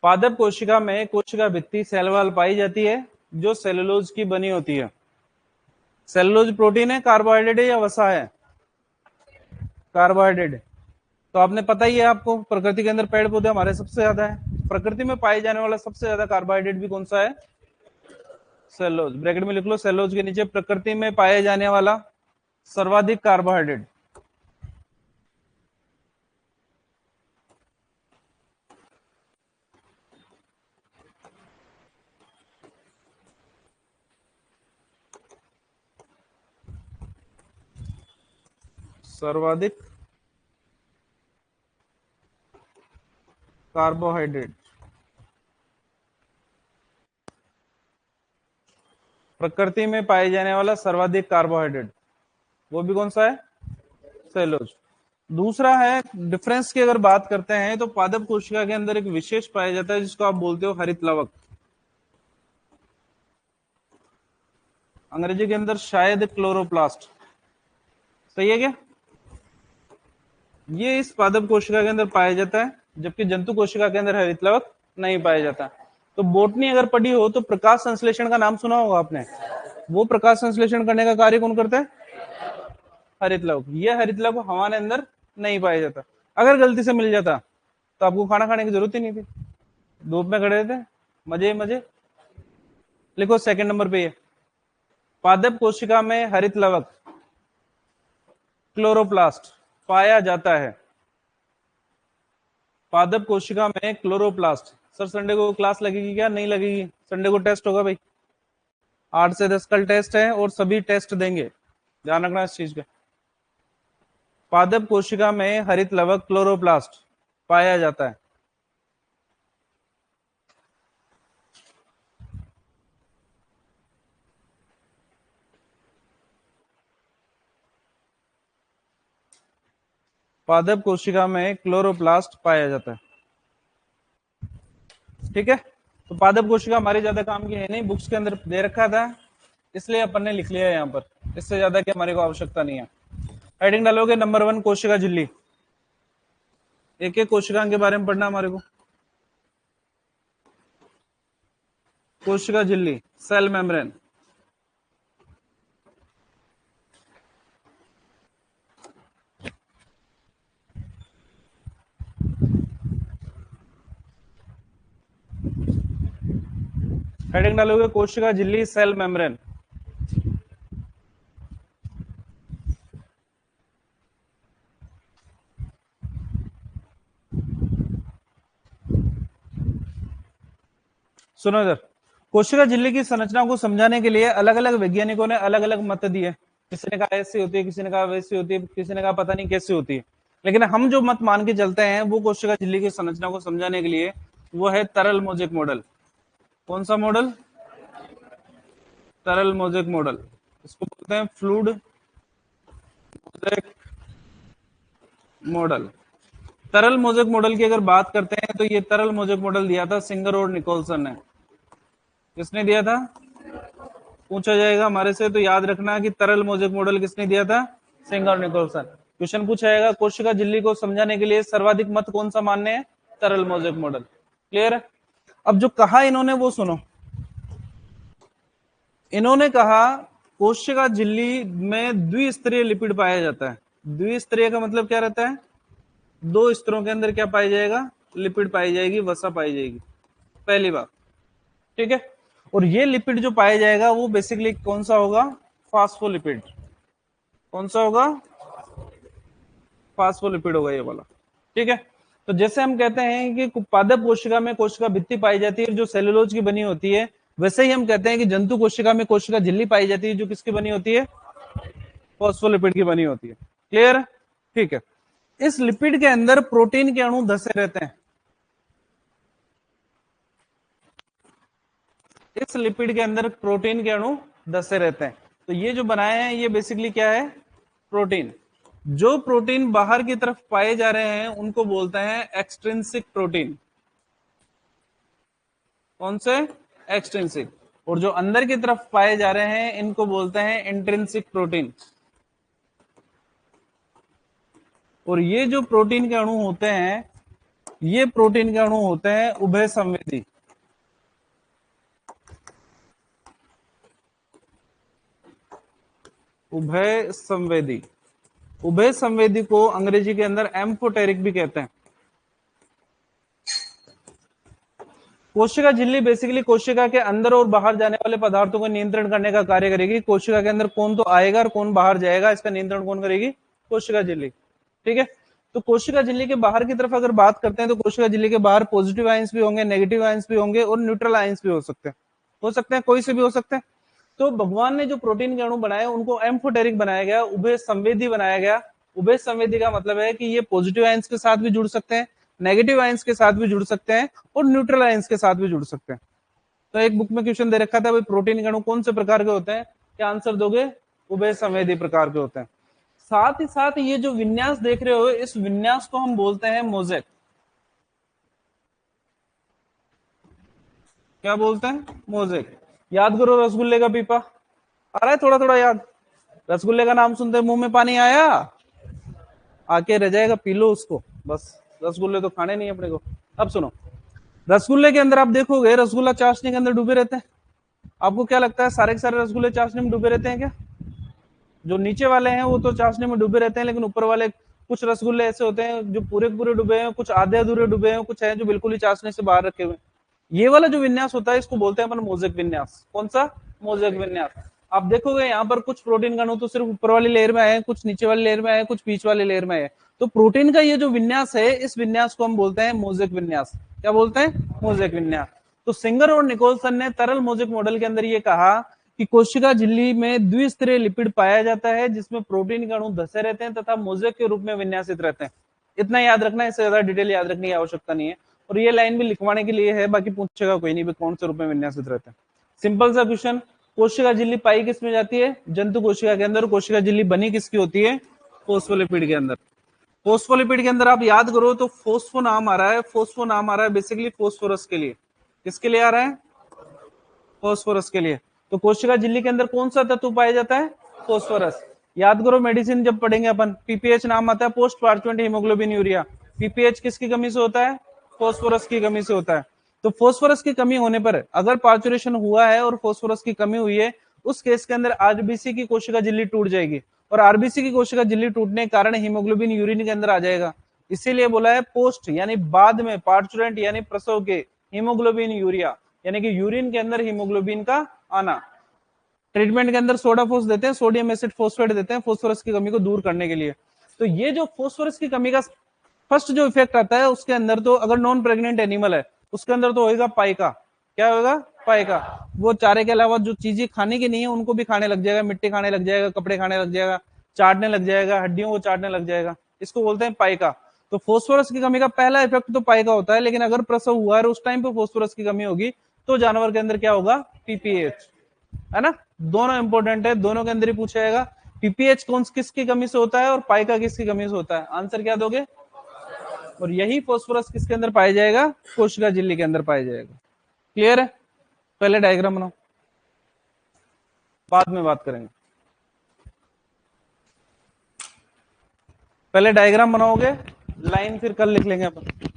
पादप कोशिका में कोशिका भित्ति सेल वाल पाई जाती है जो सेलुलोज की बनी होती है। सेलुलोज प्रोटीन है, कार्बोहाइड्रेट है या वसा है, कार्बोहाइड्रेट। तो आपने पता ही है आपको, प्रकृति के अंदर पेड़ पौधे हमारे सबसे ज्यादा है, प्रकृति में पाए जाने वाला सबसे ज्यादा कार्बोहाइड्रेट भी कौन सा है, सेलुलोज। ब्रैकेट में लिख लो, सेलुलोज के नीचे प्रकृति में पाए जाने वाला सर्वाधिक कार्बोहाइड्रेट, सर्वाधिक कार्बोहाइड्रेट। प्रकृति में पाए जाने वाला सर्वाधिक कार्बोहाइड्रेट, वो भी कौन सा है? सेलुलोज। दूसरा है डिफरेंस की अगर बात करते हैं तो पादप कोशिका के अंदर एक विशेष पाया जाता है जिसको आप बोलते हो हरित लवक, अंग्रेजी के अंदर शायद क्लोरोप्लास्ट। सही है क्या? ये इस पादप कोशिका के अंदर पाया जाता है, जबकि जंतु कोशिका के अंदर हरित लवक नहीं पाया जाता। तो बोटनी अगर पढ़ी हो तो प्रकाश संश्लेषण का नाम सुना होगा आपने। वो प्रकाश संश्लेषण करने का कार्य कौन करता है? हरित लवक। ये हरित लवक हमारे अंदर नहीं पाया जाता। अगर गलती से मिल जाता तो आपको खाना खाने की जरूरत ही नहीं थी, धूप में खड़े थे, मजे मजे। लिखो सेकंड नंबर पे, ये पादप कोशिका में हरित लवक क्लोरोप्लास्ट पाया जाता है। पादप कोशिका में क्लोरोप्लास्ट। सर संडे को क्लास लगेगी क्या? नहीं लगेगी, संडे को टेस्ट होगा भाई, 8 से 10 कल टेस्ट है और सभी टेस्ट देंगे, ध्यान रखना इस चीज का। पादप कोशिका में हरित लवक क्लोरोप्लास्ट पाया जाता है। पादप कोशिका में क्लोरोप्लास्ट पाया जाता है। ठीक है, तो पादप कोशिका हमारी ज्यादा काम की है नहीं, बुक्स के अंदर दे रखा था इसलिए अपन ने लिख लिया है यहाँ पर, इससे ज्यादा की हमारे को आवश्यकता नहीं है। हेडिंग डालोगे नंबर 1 कोशिका झिल्ली। एक एक कोशिका के बारे में पढ़ना हमारे को। कोशिका झिल्ली, सेल मेम्ब्रेन। हेडिंग डालोगे कोशिका झिल्ली, सेल मेम्ब्रेन। सुनो इधर, कोशिका झिल्ली की संरचना को समझाने के लिए अलग अलग वैज्ञानिकों ने अलग अलग मत दिए। किसी ने कहा ऐसी होती है, किसी ने कहा वैसी होती है, किसी ने कहा पता नहीं कैसी होती है। लेकिन हम जो मत मान के चलते हैं वो कोशिका झिल्ली की संरचना को समझाने के लिए वो है तरल मोज़ेक मॉडल। कौन सा मॉडल? तरल मोज़ेक मॉडल। इसको बोलते हैं फ्लूइड मोज़ेक मॉडल। तरल मोज़ेक मॉडल की अगर बात करते हैं तो ये तरल मोज़ेक मॉडल दिया था सिंगर और निकोलसन ने। किसने दिया था? पूछा जाएगा हमारे से तो याद रखना कि तरल मोज़ेक मॉडल किसने दिया था? सिंगर और निकोलसन। क्वेश्चन पूछा जाएगा कोशिका झिल्ली को समझाने के लिए सर्वाधिक मत कौन सा मानने हैं? तरल मोज़ेक मॉडल। क्लियर है? अब जो कहा इन्होंने वो सुनो। इन्होंने कहा कोशिका झिल्ली में द्विस्तरीय लिपिड पाया जाता है। द्विस्तरीय का मतलब क्या रहता है? 2 स्तरों के अंदर क्या पाया जाएगा? लिपिड पाई जाएगी, वसा पाई जाएगी, पहली बात। ठीक है, और ये लिपिड जो पाया जाएगा वो बेसिकली कौन सा होगा? फास्फोलिपिड। कौन सा होगा? फास्फोलिपिड होगा ये वाला। ठीक है, तो जैसे हम कहते हैं कि पादप कोशिका में कोशिका भित्ति पाई जाती है जो सेलुलोज की बनी होती है, वैसे ही हम कहते हैं कि जंतु कोशिका में कोशिका झिल्ली पाई जाती है जो किसकी बनी होती है? फॉस्फोलिपिड की बनी होती है। क्लियर है? ठीक है, इस लिपिड के अंदर प्रोटीन के अणु धसे रहते हैं। इस लिपिड के अंदर प्रोटीन के अणु धसे रहते हैं। तो ये जो बनाए हैं ये बेसिकली क्या है? प्रोटीन। जो प्रोटीन बाहर की तरफ पाए जा रहे हैं उनको बोलते हैं एक्सट्रिंसिक प्रोटीन। कौन से? एक्सट्रिंसिक। और जो अंदर की तरफ पाए जा रहे हैं इनको बोलते हैं इंट्रिंसिक प्रोटीन। और ये जो प्रोटीन के अणु होते हैं ये प्रोटीन के अणु होते हैं उभय संवेदी। उभय संवेदी। उभय संवेदी को अंग्रेजी के अंदर एम्फोटेरिक भी कहते हैं। कोशिका झिल्ली बेसिकली कोशिका के अंदर और बाहर जाने वाले पदार्थों को नियंत्रण करने का कार्य करेगी। कोशिका के अंदर कौन तो आएगा और कौन बाहर जाएगा इसका नियंत्रण कौन करेगी? कोशिका झिल्ली। ठीक है, तो कोशिका झिल्ली के बाहर की तरफ अगर बात करते हैं तो कोशिका झिल्ली के बाहर पॉजिटिव आयंस भी होंगे, नेगेटिव आयंस भी होंगे और न्यूट्रल आयंस भी हो सकते हैं, कोई से भी हो सकते हैं। तो भगवान ने जो प्रोटीन के अणु बनाए उनको एम्फोटेरिक बनाया गया, उभय संवेदी बनाया गया। उभय संवेदी का मतलब है कि ये पॉजिटिव आयंस के साथ भी जुड़ सकते हैं, नेगेटिव आयंस के साथ भी जुड़ सकते हैं और न्यूट्रल आयंस के साथ भी जुड़ सकते हैं। तो एक बुक में क्वेश्चन दे रखा था भाई प्रोटीन के अणु कौन से प्रकार के होते हैं, क्या आंसर दोगे, उभय संवेदी प्रकार के होते हैं। साथ ही साथ ये जो विन्यास देख रहे हो, इस विन्यास को हम बोलते हैं मोजेक। क्या बोलते हैं, मोजेक। याद करो रसगुल्ले का पीपा, आ रहा है थोड़ा थोड़ा याद। रसगुल्ले का नाम सुनते मुंह में पानी आया, आके रह जाएगा, पी लो उसको बस, रसगुल्ले तो खाने नहीं अपने को। अब सुनो, रसगुल्ले के अंदर आप देखोगे रसगुल्ला चाशनी के अंदर डूबे रहते हैं। आपको क्या लगता है सारे के सारे रसगुल्ले चाशनी में डूबे रहते हैं क्या? जो नीचे वाले हैं वो तो चाशनी में डूबे रहते हैं, लेकिन ऊपर वाले कुछ रसगुल्ले ऐसे होते हैं जो पूरे पूरे डूबे हैं, कुछ आधे अधूरे डूबे हैं, कुछ है जो बिल्कुल ही चाशनी से बाहर रखे हुए। ये वाला जो विन्यास होता है इसको बोलते हैं अपन मोजेक विन्यास। कौन सा, मोजेक विन्यास। आप देखोगे यहाँ पर कुछ प्रोटीन का अणु तो सिर्फ ऊपर वाली लेयर में आए, कुछ नीचे वाली लेयर में आए, कुछ बीच वाली लेयर में आए। तो प्रोटीन का ये जो विन्यास है, इस विन्यास को हम बोलते हैं मोजेक विन्यास। क्या बोलते हैं, मोजेक विन्यास। तो सिंगर और निकोलसन ने तरल मोजेक मॉडल के अंदर ये कहा कि कोशिका झिल्ली में द्विस्तरीय लिपिड पाया जाता है जिसमें प्रोटीन के अणु धसे रहते हैं तथा मोजेक के रूप में विन्यासित रहते हैं। इतना याद रखना है, इससे ज्यादा डिटेल याद रखने की आवश्यकता नहीं है। और ये लाइन भी लिखवाने के लिए है, बाकी पूछेगा कोई नहीं कौन से रूप में विन्यासित रहते हैं। सिंपल सा क्वेश्चन, कोशिका झिल्ली पाई किस में जाती है, जंतु कोशिका के अंदर। कोशिका झिल्ली बनी किसकी होती है, फोस्फोलिपिड के अंदर। फोस्फोलिपिड के अंदर आप याद करो तो फोस्फो नाम आ रहा है, फोस्फो नाम आ रहा है बेसिकली फोस्फोरस के लिए। किसके लिए आ रहा है, फोस्फोरस के लिए। तो कोशिका झिल्ली के अंदर कौन सा तत्व पाया जाता है, फोस्फोरस। याद करो मेडिसिन जब पढ़ेंगे अपन, पीपीएच नाम आता है, post parchment haemoglobin urea. PPH किसकी कमी से होता है, फोस्फोरस की कमी से होता है। तो फोस्फोरस की कमी होने पर अगर पार्चुरेशन हुआ है और फोस्फोरस की कमी हुई है, उस केस के अंदर आरबीसी की कोशिका झिल्ली टूट जाएगी, और आरबीसी की कोशिका झिल्ली टूटने के कारण हीमोग्लोबिन यूरिन के अंदर आ जाएगा। इसीलिए बोला है पोस्ट यानी बाद में, पार्चुरेंट यानी प्रसव के, हीमोग्लोबिन यूरिया यानी कि यूरिन के अंदर हीमोग्लोबिन का आना। ट्रीटमेंट के अंदर सोडाफोस देते हैं, सोडियम एसिड फोस्फेट देते हैं फोस्फोरस की कमी को दूर करने के लिए। तो ये जो फोस्फोरस की कमी का फर्स्ट जो इफेक्ट आता है उसके अंदर, तो अगर नॉन प्रेग्नेंट एनिमल है उसके अंदर तो होगा पाइका। क्या होगा, पाइका। वो चारे के अलावा जो चीजें खाने की नहीं है उनको भी खाने लग जाएगा, मिट्टी खाने लग जाएगा, कपड़े खाने लग जाएगा, चाटने लग जाएगा, हड्डियों को चाटने लग जाएगा। इसको बोलते हैं पाइका। तो फोस्फोरस की कमी का पहला इफेक्ट तो पाइका होता है, लेकिन अगर प्रसव हुआ है उस टाइम पे फोस्फोरस की कमी होगी तो जानवर के अंदर क्या होगा, पीपीएच, है ना। दोनों इंपॉर्टेंट है, दोनों के अंदर ही पूछा जाएगा। पीपीएच कौन किसकी कमी से होता है और पाइका किसकी कमी से होता है, आंसर क्या दोगे। और यही फोस्फोरस किसके अंदर पाया जाएगा, कोशिका झिल्ली के अंदर पाया जाएगा। क्लियर है, पहले डायग्राम बनाओ, बाद में बात करेंगे। पहले डायग्राम बनाओगे, लाइन फिर कल लिख लेंगे अपन।